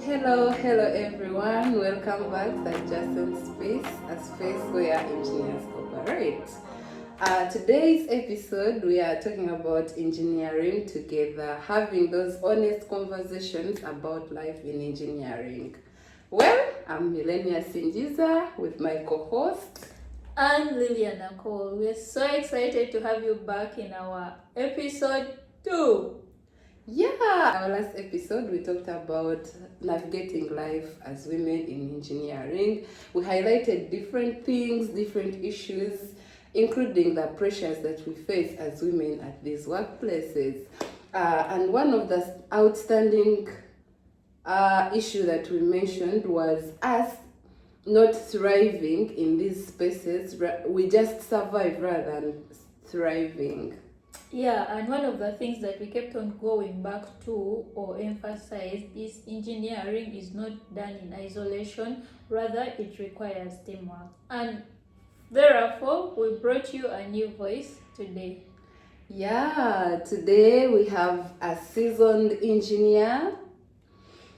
Hello everyone. Welcome back to Adjacent Space, a space where engineers cooperate. Today's episode, we are talking about engineering together, having those honest conversations about life in engineering. Well, I'm Milenia Sinjiza with my co-host. I'm Liliana Cole. We're so excited to have you back in our episode 2. Yeah, our last episode we talked about navigating life as women in engineering. We highlighted different things, different issues, including the pressures that we face as women at these workplaces. And one of the outstanding issue that we mentioned was us not thriving in these spaces. We just survive rather than thriving. Yeah, and one of the things that we kept on going back to or emphasize is engineering is not done in isolation, rather it requires teamwork. And therefore, we brought you a new voice today. Yeah, today we have a seasoned engineer.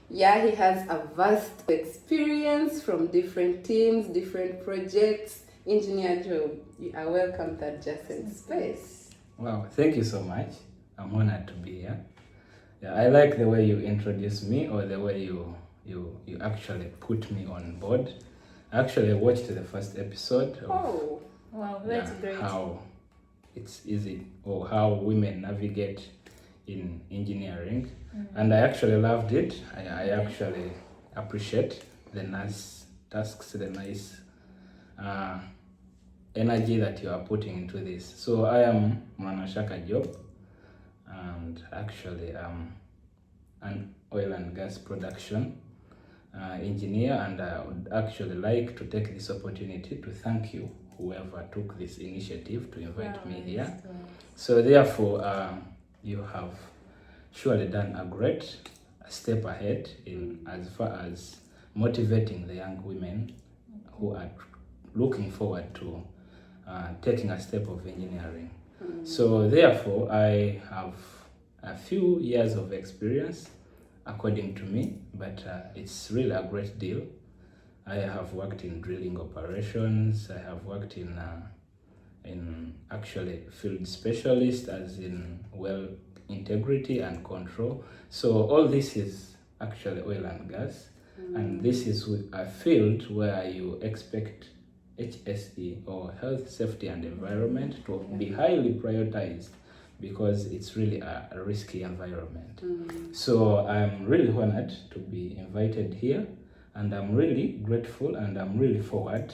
Yeah, he has a vast experience from different teams, different projects. Engineer Job, you are welcome to Adjacent Space. Wow, thank you so much. I'm honored to be here. Yeah, I like the way you introduce me or the way you actually put me on board. I actually watched the first episode of Wow, that's great. how it's easy or how women navigate in engineering. And I actually loved it. I actually appreciate the nice tasks, the nice energy that you are putting into this. So I am Mwanashaka Job, and actually I'm an oil and gas production engineer, and I would actually like to take this opportunity to thank you, whoever took this initiative to invite me here. So therefore, you have surely done a great step ahead in as far as motivating the young women who are looking forward to taking a step of engineering. So therefore, I have a few years of experience, according to me, but it's really a great deal. I have worked in drilling operations. I have worked in actually field specialist, as in well integrity and control. So all this is actually oil and gas, and this is a field where you expect HSE or health, safety and environment to be highly prioritized because it's really a risky environment. So I'm really honored to be invited here, and I'm really grateful, and I'm really forward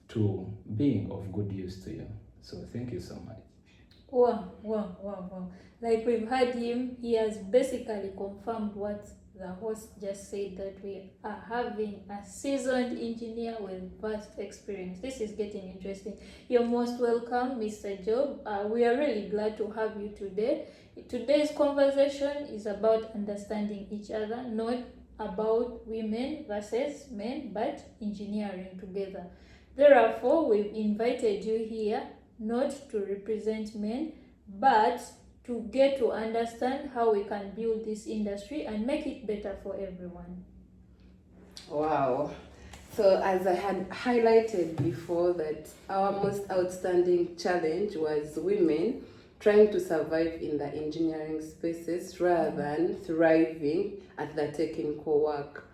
to being of good use to you. So thank you so much. Wow. Like we've heard him, he has basically confirmed what the host just said, that we are having a seasoned engineer with vast experience. This is getting interesting. You're most welcome, Mr. Job. We are really glad to have you today. Today's conversation is about understanding each other, not about women versus men, but engineering together. Therefore, we've invited you here not to represent men, but to get to understand how we can build this industry and make it better for everyone. Wow. So as I had highlighted before, that our most outstanding challenge was women trying to survive in the engineering spaces rather than thriving at the technical work.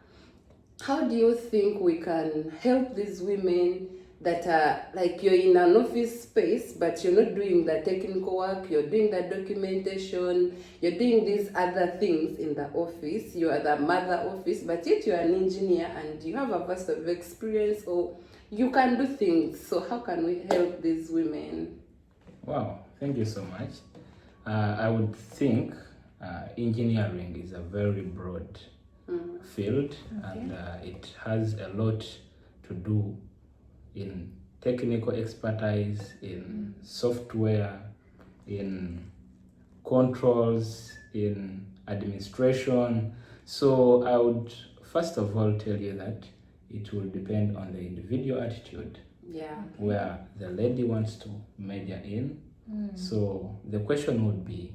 How do you think we can help these women that are like, you're in an office space but you're not doing the technical work, you're doing the documentation, you're doing these other things in the office, you are the mother office, but yet you're an engineer and you have a vast of experience, or you can do things. So how can we help these women? Wow, thank you so much. I would think engineering is a very broad field, and it has a lot to do in technical expertise, in software, in controls, in administration. So I would first of all tell you that it will depend on the individual attitude. Where the lady wants to major in. So the question would be,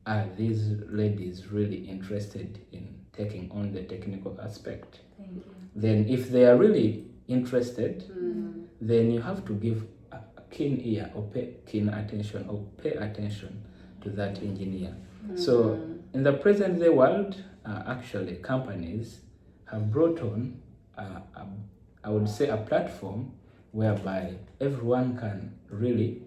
are these ladies really interested in taking on the technical aspect. Thank you. Then if they are really interested, Mm. then you have to give a keen ear or pay keen attention or pay attention to that engineer. So in the present day world, actually companies have brought on, I would say, a platform whereby everyone can really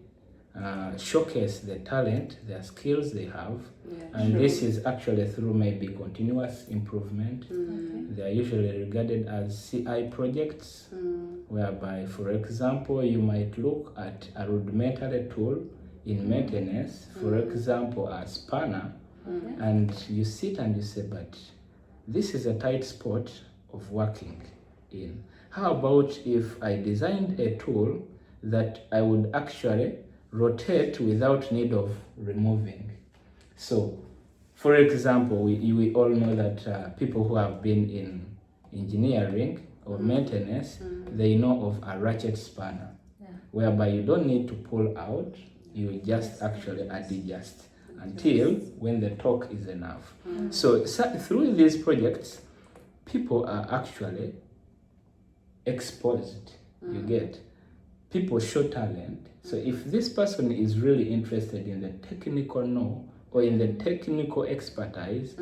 showcase the talent, their skills they have, Yeah, and true. this is actually through maybe continuous improvement. Mm. They are usually regarded as CI projects, Mm. whereby, for example, you might look at a rudimentary tool in maintenance, for example, a spanner, Okay. and you sit and you say, but this is a tight spot of working in. How about if I designed a tool that I would actually rotate without need of removing? So, for example, we all know that people who have been in engineering or maintenance, they know of a ratchet spanner, Yeah. whereby you don't need to pull out, you just actually adjust until when the torque is enough. So through these projects, people are actually exposed. You get, people show talent. So if this person is really interested in the technical know or in the technical expertise,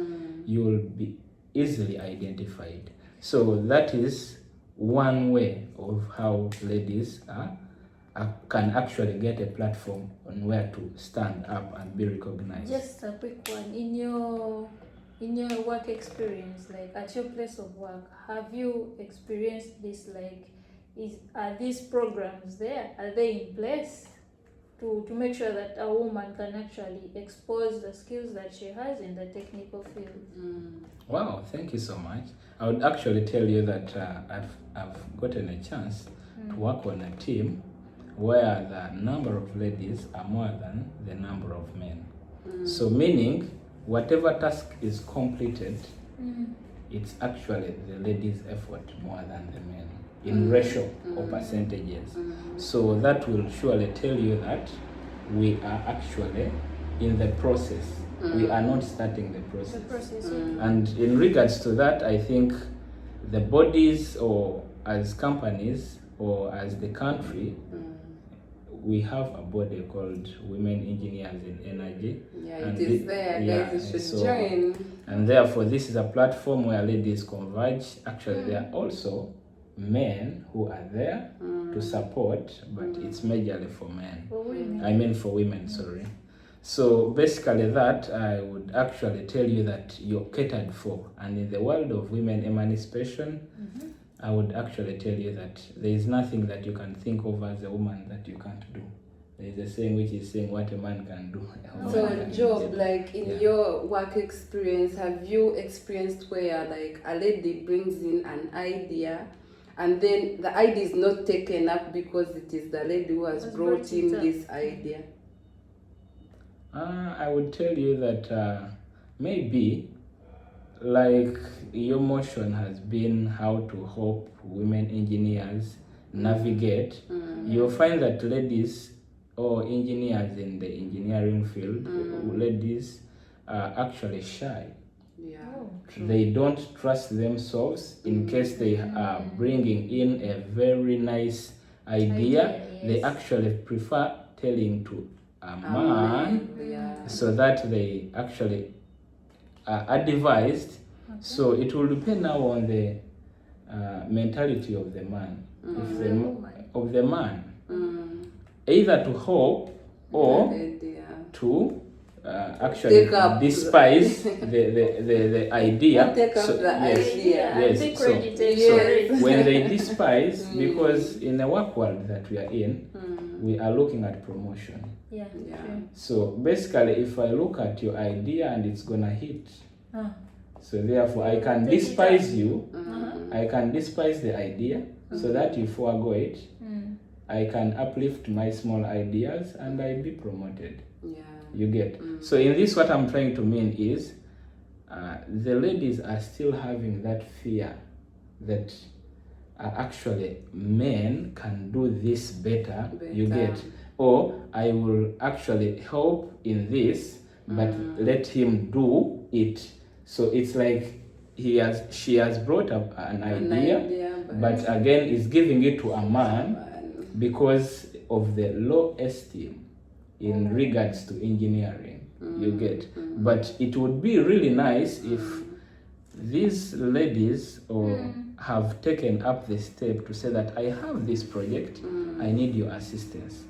you will be easily identified. So that is one way of how ladies can actually get a platform on where to stand up and be recognized. Just a quick one. In your work experience, like at your place of work, have you experienced this? Like, are these programs there? Are they in place to make sure that a woman can actually expose the skills that she has in the technical field? Wow, thank you so much. I would actually tell you that I've gotten a chance to work on a team where the number of ladies are more than the number of men. So meaning, whatever task is completed, it's actually the ladies' effort more than the men in ratio or percentages. So that will surely tell you that we are actually in the process. We are not starting the process. The process. And in regards to that, I think the bodies, or as companies or as the country, we have a body called Women Engineers in Energy. Yeah, And it is there, yeah, guys. You should so- join. And therefore, this is a platform where ladies converge. Actually, there are also men who are there to support, but it's majorly for men. For women. I mean for women, sorry. So basically that, I would actually tell you that you're catered for. And in the world of women emancipation, I would actually tell you that there is nothing that you can think of as a woman that you can't do. There is a saying which is saying what a man can do. a woman So, can Job, do. like in Yeah. your work experience, have you experienced where like a lady brings in an idea and then the idea is not taken up because it is the lady who has Has brought brought in it up. this idea? I would tell you that maybe like your motion has been how to help women engineers navigate. You'll find that ladies or engineers in the engineering field, ladies are actually shy. Yeah. Oh. They don't trust themselves in case they are bringing in a very nice idea. They Yes. actually prefer telling to a man Yeah. so that they actually are advised. So it will depend now on the mentality of the man. If the of the man, either to hope or Idea. to actually Take up despise the idea. Take up the idea. Yes, Take so- credit so for it. when they despise, because in the work world that we are in, we are looking at promotion. Yeah. Yeah. True. So basically, if I look at your idea and it's gonna hit, so therefore I can Take it despise up. you, I can despise the idea so that you forego it. I can uplift my small ideas and I be promoted. Yeah. You get. So in this, what I'm trying to mean is, the ladies are still having that fear that actually men can do this better. You get. Or I will actually help in this, but let him do it. So it's like she has brought up an idea, but but again is giving it to a man man. because of the low esteem in regards to engineering. You get, but it would be really nice if these ladies have taken up the step to say that I have this project, I need your assistance.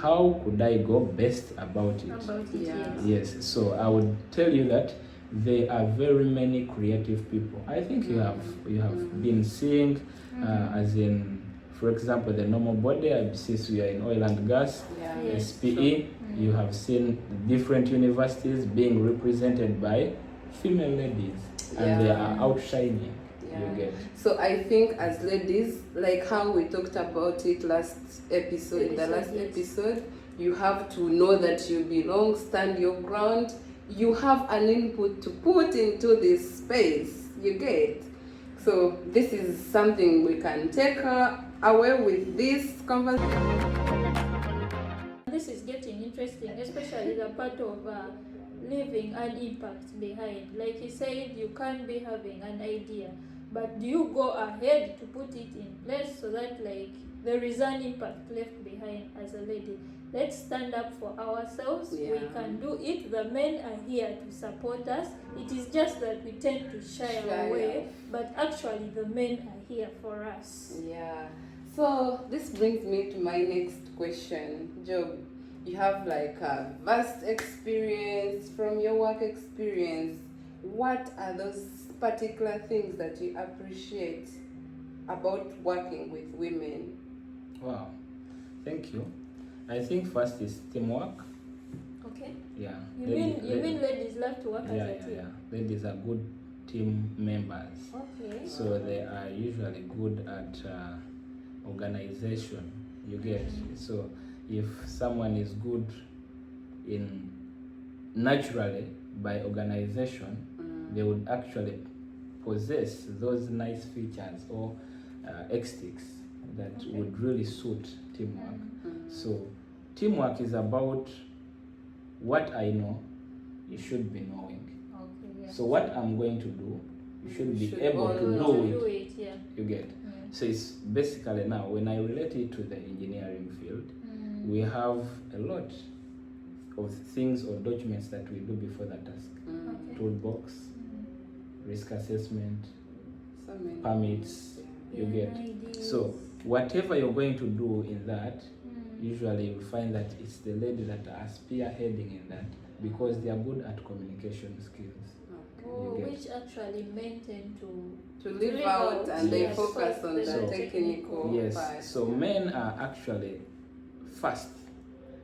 How could I go best about it? Yeah. Yes, so I would tell you that there are very many creative people. I think you have been seeing, as in, for example, the normal body. Since we are in oil and gas, Yeah. Yes. SPE, you have seen different universities being represented by female ladies, and they Yeah. are outshining. Yeah. You get. So I think as ladies, like how we talked about it last episode, in the last Yes. episode, you have to know that you belong, stand your ground. You have an input to put into this space. You get. So this is something we can take away with this conversation. This is getting interesting, especially the part of leaving an impact behind. Like you said, you can't be having an idea, but do you go ahead to put it in place so that like there is an impact left behind as a lady? Let's stand up for ourselves. Yeah. We can do it. The men are here to support us. It is just that we tend to shy away, but actually the men are here for us. Yeah. So this brings me to my next question. Job, you have like a vast experience from your work experience. What are those particular things that you appreciate about working with women? Wow, thank you. I think first is teamwork. Okay. Yeah. You mean ladies love to work Yeah, as a yeah, team? yeah. Ladies are good team members. Okay. So they are usually good at organization. You get. So if someone is good in naturally by organization, they would actually possess those nice features or ethics that would really suit teamwork. So teamwork is about what I know, you should be knowing. Okay. Yeah. So what I'm going to do, you should be should able to all do Do it. it. Yeah. You get. So it's basically now when I relate it to the engineering field, we have a lot of things or documents that we do before the task. Okay. Toolbox, risk assessment, So many. permits, you Yeah, get. ideas. So whatever you're going to do in that, usually you find that it's the lady that are spearheading in that because they are good at communication skills. Oh, you get. which actually men tend to live out and they Yes. focus on the So- technical Yes, part. so men are actually fast,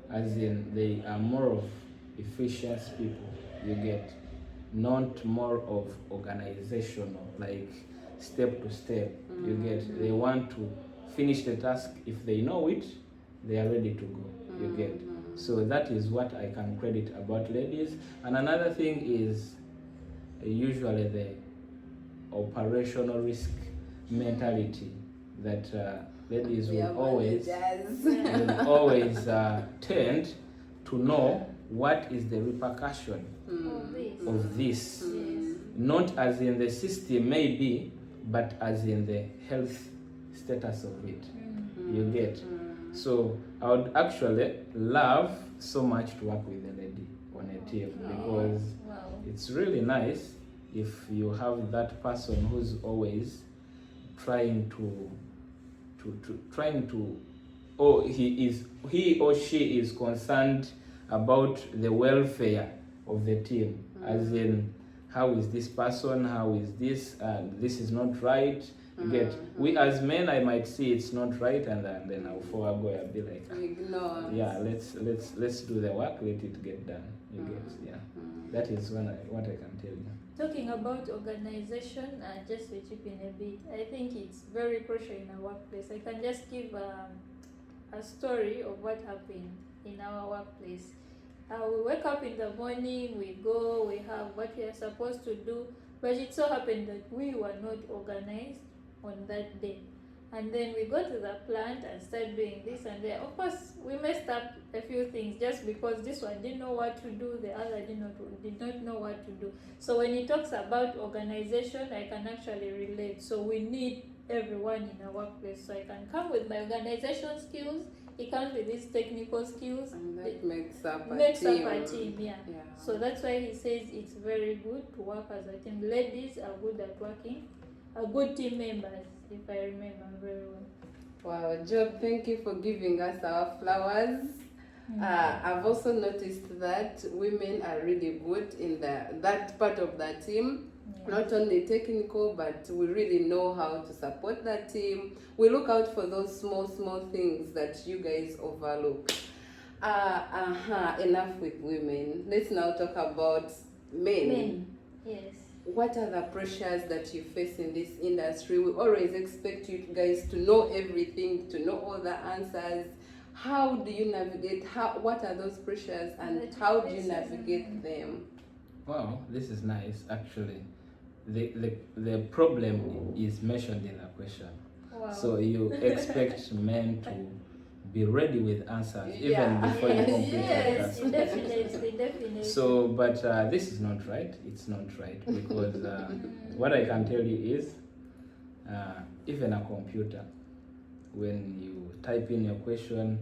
as in they are more of efficient people, you get, not more of organizational, like step to step, you get. They want to finish the task. If they know it, they are ready to go, you get. So that is what I can credit about ladies. And another thing is usually the operational risk mentality that ladies We will are always managers. tend to know what is the repercussion of this, Yes. not as in the system maybe, but as in the health status of it. You get. So I would actually love so much to work with a lady on a team because Wow. it's really nice if you have that person who's always trying to or he or she is concerned about the welfare of the team, as in how is this person, how is this, this is not right. You get. We as men, I might see it's not right, and then I'll forego. I'll be like, Ignore. yeah, let's do the work, let it get done. You get. Yeah, that is what I can tell you. Talking about organization, just to chip in a bit, I think it's very crucial in our workplace. I can just give a story of what happened in our workplace. We wake up in the morning, we go, we have what we are supposed to do, but it so happened that we were not organized on that day. And then we go to the plant and start doing this and that. Of course, we messed up a few things just because this one didn't know what to do, the other did not know what to do. So when he talks about organization, I can actually relate. So we need everyone in a workplace. So I can come with my organization skills, he comes with his technical skills. And that makes up a Makes team. up a team, yeah. So that's why he says it's very good to work as a team. Ladies are good at working, are good team members, if I remember very well. Wow, Job, thank you for giving us our flowers. I've also noticed that women are really good in that part of the team. Yeah. Not only technical, but we really know how to support that team. We look out for those small things that you guys overlook. Enough with women. Let's now talk about men. Yes. What are the pressures that you face in this industry? We always expect you guys to know everything, to know all the answers. How do you navigate? What are those pressures, and how do you navigate them? Wow, this is nice. Actually, the problem is mentioned in the question. Wow. So you expect men to be ready with answers even Yeah. before you complete Yes, the task. definitely. So, but this is not right. It's not right because what I can tell you is, even a computer, when you type in your question,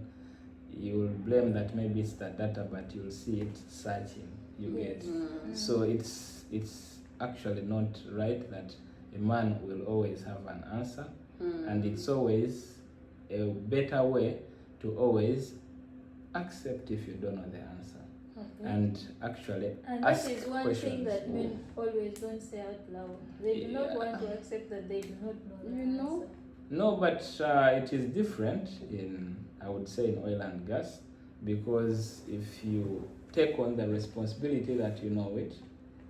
you will blame that maybe it's the data, but you'll see it searching. You get. So it's actually not right that a man will always have an answer, and it's always a better way to always accept if you don't know the answer. Okay. And actually And ask this is one questions. thing that men always don't say out loud. They do not Yeah. want to accept that they do not know the You know? answer. No, but it is different in, I would say, in oil and gas, because if you take on the responsibility that you know it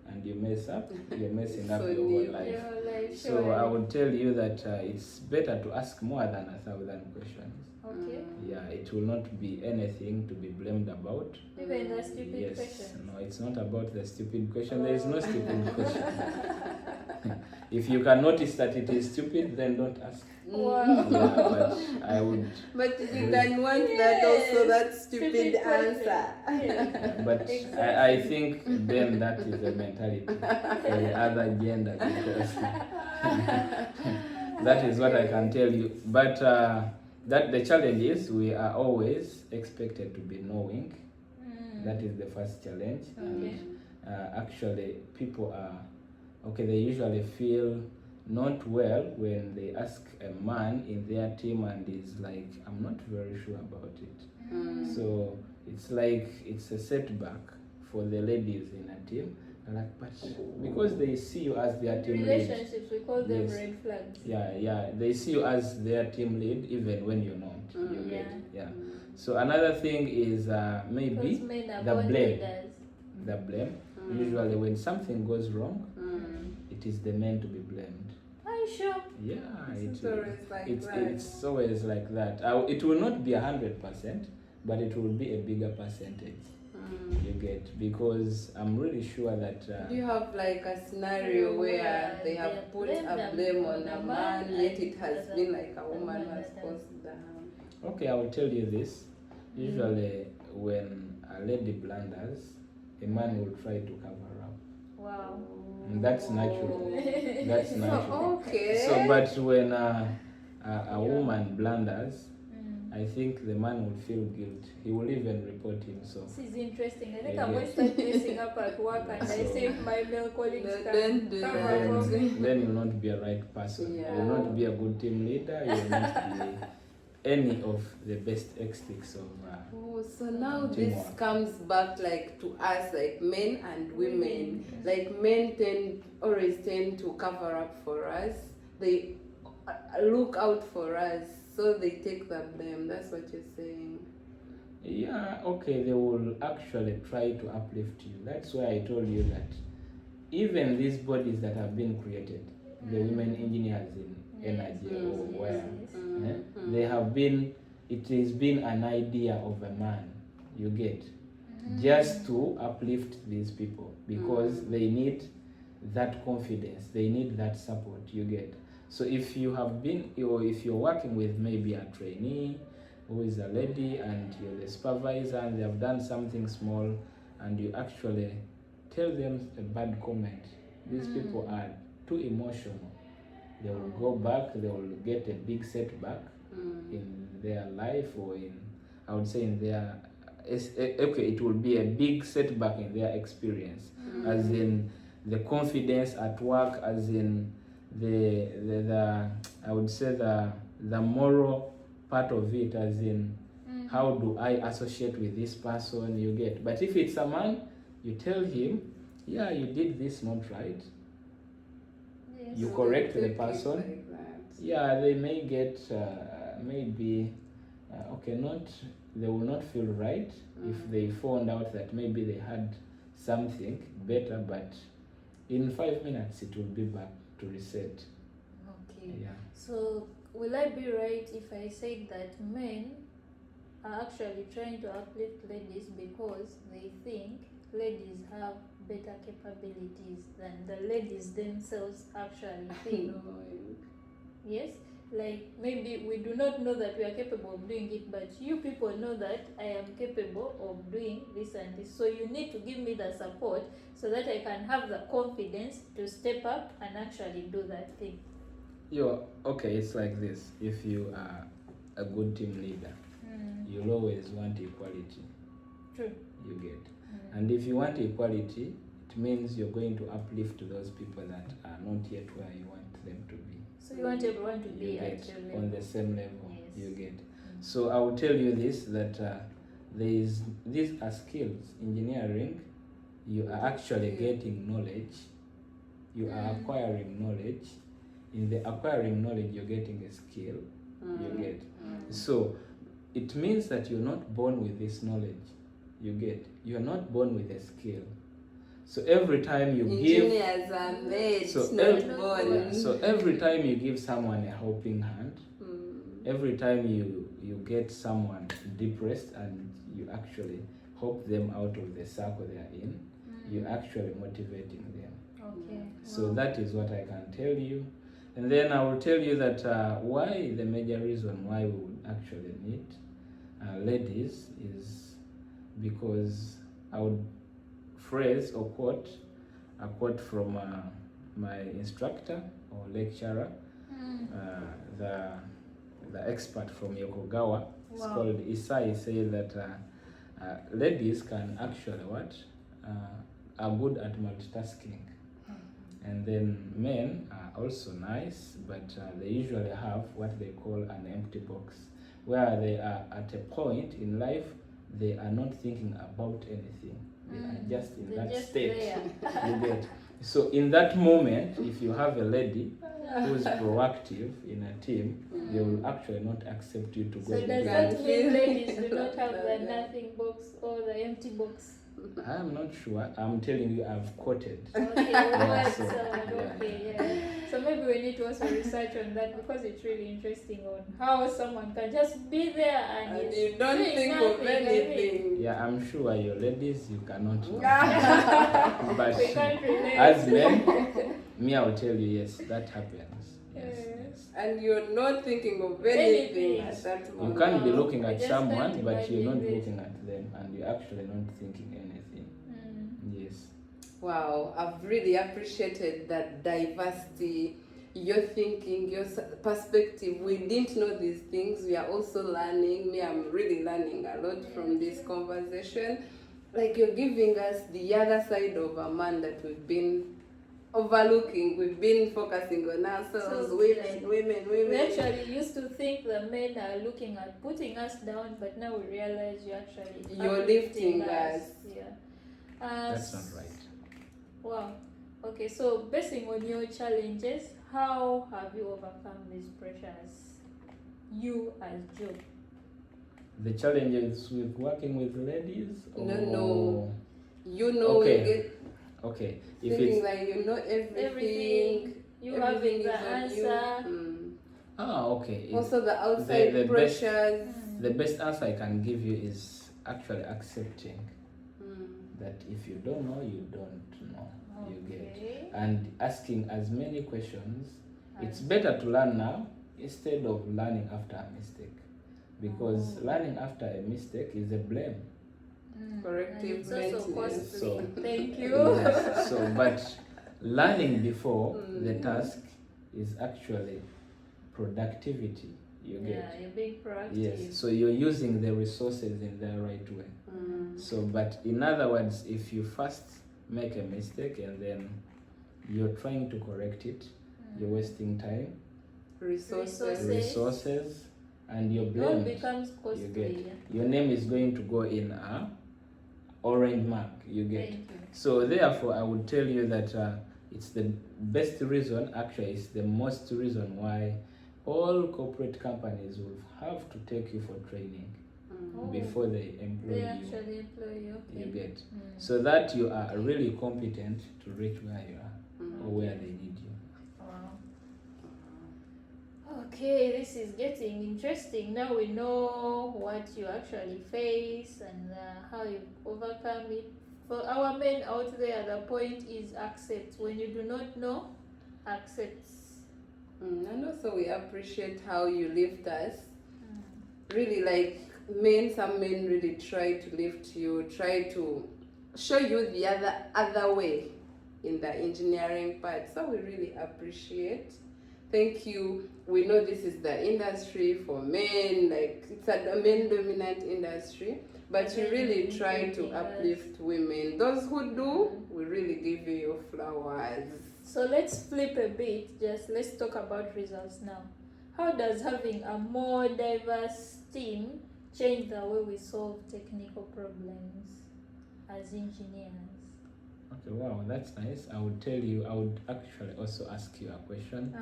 and you mess up, you're messing up So your whole new. life. Yeah, like, So sure. I would tell you that it's better to ask more than 1,000 questions. Okay. Yeah, it will not be anything to be blamed about. Even the stupid Yes, questions. no, it's not about the stupid question. There is no stupid question. If you can notice that it is stupid, then don't ask. Wow. Yeah, but I would. But you can want that also, that stupid answer. Yeah. But Exactly. I think then that is the mentality for the other gender, because that is what I can tell you. But that the challenge is we are always expected to be knowing. That is the first challenge. Okay. And actually people are okay, they usually feel not well when they ask a man in their team and is like, I'm not very sure about it. So it's like it's a setback for the ladies in a team. They're like, but because they see you as their team lead. Relationships, we call them Yes. red flags. Yeah, they see you as their team lead even when you're not. You Yeah. get, yeah. So another thing is Because maybe men are the born blame. leaders. the blame. Usually when something goes wrong, it is the men to be blamed. Are you sure? Yeah, It's always like it's that. always like that. It will not be 100%, but it will be a bigger percentage. You get, because I'm really sure that Do you have like a scenario where they have put a blame on a man, yet it has been like a woman who has caused the harm? okay, I will tell you this. Usually when a lady blunders, a man will try to cover up. Wow. And that's natural. That's natural. Okay. So, but when a woman blunders, I think the man will feel guilt. He will even report himself. This is interesting. I think Yeah, I'm going to start messing up at work and I So- see if my male colleagues Don't can do come that. up with me. Then you'll not be a right person. Yeah. You'll not be a good team leader. You'll not be any of the best ethics of. Oh, so now this Teamwork. comes back like to us, like men and women. Like men always tend to cover up for us. They look out for us, so they take the blame. That's what you're saying. Yeah, okay, they will actually try to uplift you. That's why I told you that even these bodies that have been created, the women engineers in energy or where, they have been, it has been an idea of a man, you get, just to uplift these people because they need that confidence, they need that support, you get. So if you have been, or if you're working with maybe a trainee who is a lady and you're the supervisor and they have done something small and you actually tell them a bad comment, these people are too emotional. They will go back, they will get a big setback in their life, or in, I would say, in their, okay, it will be a big setback in their experience, as in the confidence at work, as in the I would say the moral part of it, as in how do I associate with this person, you get. But if it's a man, you tell him, yeah, you did this not right. Yes. You So correct they the take it person. like that. Yeah, they may get maybe okay, not, they will not feel right if they found out that maybe they had something better, but in 5 minutes it will be back to reset. Okay. Yeah. So will I be right if I say that men are actually trying to uplift ladies because they think ladies have better capabilities than the ladies themselves actually think? Yes, like maybe we do not know that we are capable of doing it, but you people know that I am capable of doing this and this. So you need to give me the support so that I can have the confidence to step up and actually do that thing. Okay, it's like this. If you are a good team leader, you'll always want equality. True. You get. And if you want equality, it means you're going to uplift those people that are not yet where you want them to be. So you want everyone to You be at get your level. on the same level. Yes. You get. So I will tell you this, that these are skills. Engineering, you are actually getting knowledge. You are acquiring knowledge. In the acquiring knowledge, you're getting a skill. You get. So it means that you're not born with this knowledge. You get. You are not born with a skill. So every time you give, engineers are made, so not born. yeah, so every time you give someone a helping hand, every time you get someone depressed and you actually help them out of the circle they are in, you're actually motivating them. Okay. So that is what I can tell you. And then I will tell you that why the major reason why we would actually need ladies is because I would phrase or quote a quote from my instructor or lecturer, the expert from Yokogawa. It's called Isai. Says that ladies can actually are good at multitasking. And then men are also nice, but they usually have what they call an empty box, where they are at a point in life they are not thinking about anything. They are just in that state. You get. So in that moment, if you have a lady who is proactive in a team, they will actually not accept you to go. So to does the that mean Yeah. ladies do not have the nothing box or the empty box? I am not sure. I'm telling you, I've quoted. Okay, Yeah, what? so, yeah. Okay, yeah. So maybe we need to also research on that because it's really interesting on how someone can just be there and, And is you don't doing think nothing. of I mean, anything. Yeah, I'm sure your ladies, you cannot know. But we can't relate. as men, me, I will tell you, yes, that happens. Yes, yes. And you're not thinking of anything Anything. at that You moment. can't be looking I at just someone, can't but you're not imagine this. looking at them, and you're actually not thinking anything. Yes. Wow, I've really appreciated that diversity, your thinking, your perspective. We didn't know these things. We are also learning. Me, I'm really learning a lot from this conversation. Like you're giving us the other side of a man that we've been overlooking. We've been focusing on ourselves, So, women. We actually used to think the men are looking at putting us down, but now we realize You're lifting us. Yeah. That's not right. Wow. Okay, so basing on your challenges, how have you overcome these pressures? You as Joe. The challenges with working with ladies? No. You know, Okay. we get Okay. If feeling it's like you know everything. Everything. You Everything having is the on you. answer. okay. Also the outside the best- pressures. The best answer I can give you is actually accepting Mm. that if you don't know, you don't know. You get. Okay. And asking as many questions It's better to learn now instead of learning after a mistake, because learning after a mistake is a blame. Corrective and it's also maintenance. costly. So- Thank you. Yes. So, but learning before the task is actually productivity. You Yeah, get. you're being proactive. Yes. So you're using the resources in the right way. So, but in other words, if you first make a mistake and then you're trying to correct it, you're wasting time, resources, and you're It all blamed. becomes You costly. get. Yeah. Your name is going to go in a orange mark. You get. Thank you. So therefore, I would tell you that it's the best reason. Actually, it's the most reason why all corporate companies will have to take you for training Oh, before they employ they you. actually employ you. Okay. You get. Mm. So that you are really competent to reach where you are or where they need you. Wow. Okay, this is getting interesting. Now we know what you actually face and how you overcome it. For our men out there, the point is accept. When you do not know, accept. And also we appreciate how you lift us. Really, like some men really try to lift you, try to show you the other way in the engineering part. So we really appreciate. Thank you. We know this is the industry for men, like it's a men dominant industry, but you really try to uplift women. Those who do, we really give you your flowers. So let's flip a bit. Let's talk about results now. How does having a more diverse team change the way we solve technical problems as engineers? Okay, wow, that's nice. I would actually also ask you a question.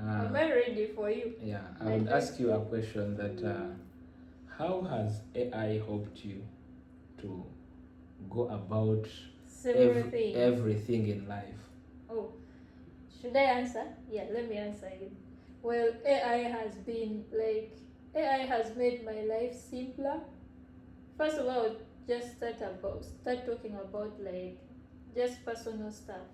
I'm ready for you. Yeah, I would ask you a question that how has AI helped you to go about everything in life? Oh, should I answer? Yeah, let me answer it. Well, AI has made my life simpler. First of all, just start talking about like just personal stuff.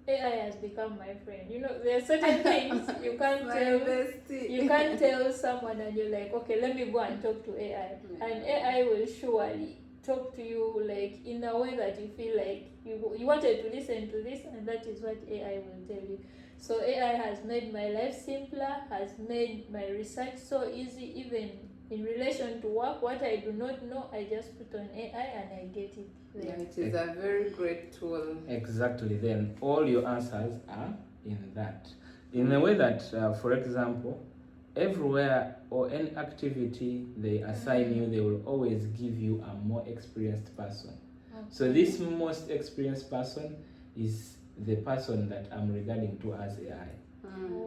AI has become my friend. You know, there are certain things you can't tell someone, and you're like, okay, let me go and talk to AI, and AI will surely talk to you like in a way that you feel like you wanted to listen to this, and that is what AI will tell you. So AI has made my life simpler, has made my research so easy, even in relation to work. What I do not know, I just put on AI and I get it there. Yeah, it is a very great tool. Exactly. Then all your answers are in that. In a way that, for example, everywhere or any activity they assign you, they will always give you a more experienced person. Okay. So this most experienced person is the person that I'm regarding to as AI.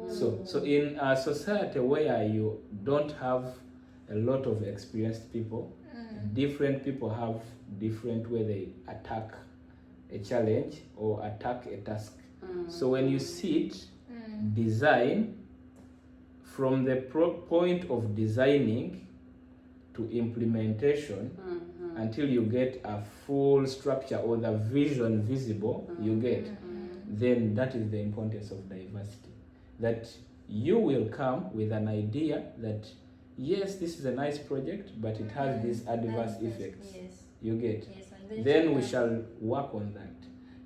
So in a society where you don't have a lot of experienced people, different people have different way they attack a challenge or attack a task. So when you sit, design from the point of designing to implementation until you get a full structure or the vision visible, you get, then that is the importance of diversity. That you will come with an idea that yes, this is a nice project, but it has these adverse effects. Yes. You get. Yes, and Then we shall work on that.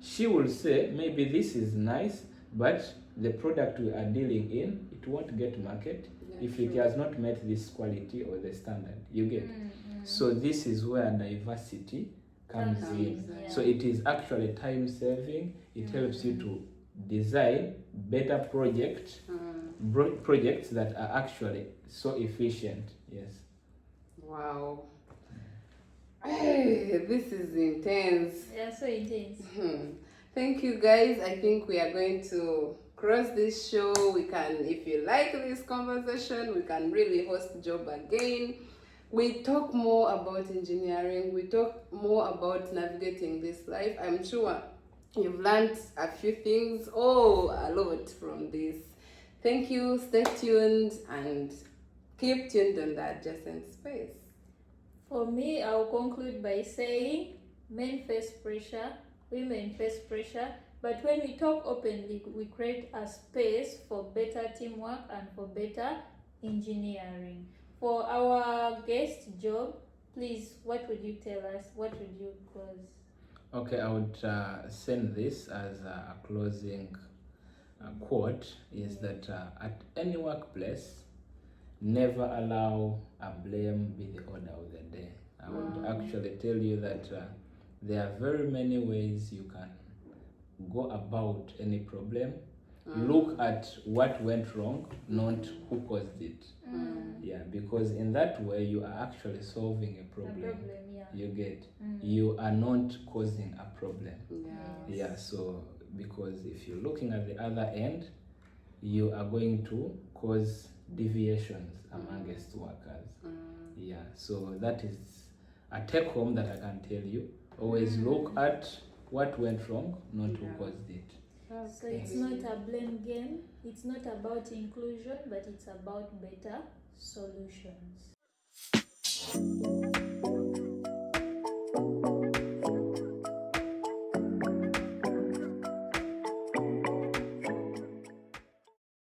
She will say, maybe this is nice, but the product we are dealing in, it won't get market if it has not met this quality or the standard. You get. So this is where diversity comes in. Yeah. So it is actually time saving. It helps you to design better projects that are actually so efficient. Yes. Wow. Hey, this is intense. Yeah, so intense. Thank you guys. I think we are going to cross this show. We can, if you like this conversation, we can really host Job again. We talk more about engineering. We talk more about navigating this life. I'm sure you've learned a few things, a lot from this. Thank you. Stay tuned and keep tuned on the adjacent space. For me, I'll conclude by saying men face pressure, women face pressure, But when we talk openly, we create a space for better teamwork and for better engineering. For our guest, Job, please, what would you tell us? What would you close? Okay, I would send this as a closing quote is that at any workplace, never allow a blame be the order of the day. I would actually tell you that there are very many ways you can go about any problem. Look at what went wrong, not who caused it. Yeah, because in that way you are actually solving a problem. Yeah. You get, you are not causing a problem. Yeah. Yeah, so because if you're looking at the other end, you are going to cause deviations amongst workers. Yeah, so that is a take home that I can tell you. Always look at what went wrong, not who caused it. So it's not a blame game. It's not about inclusion, but it's about better solutions.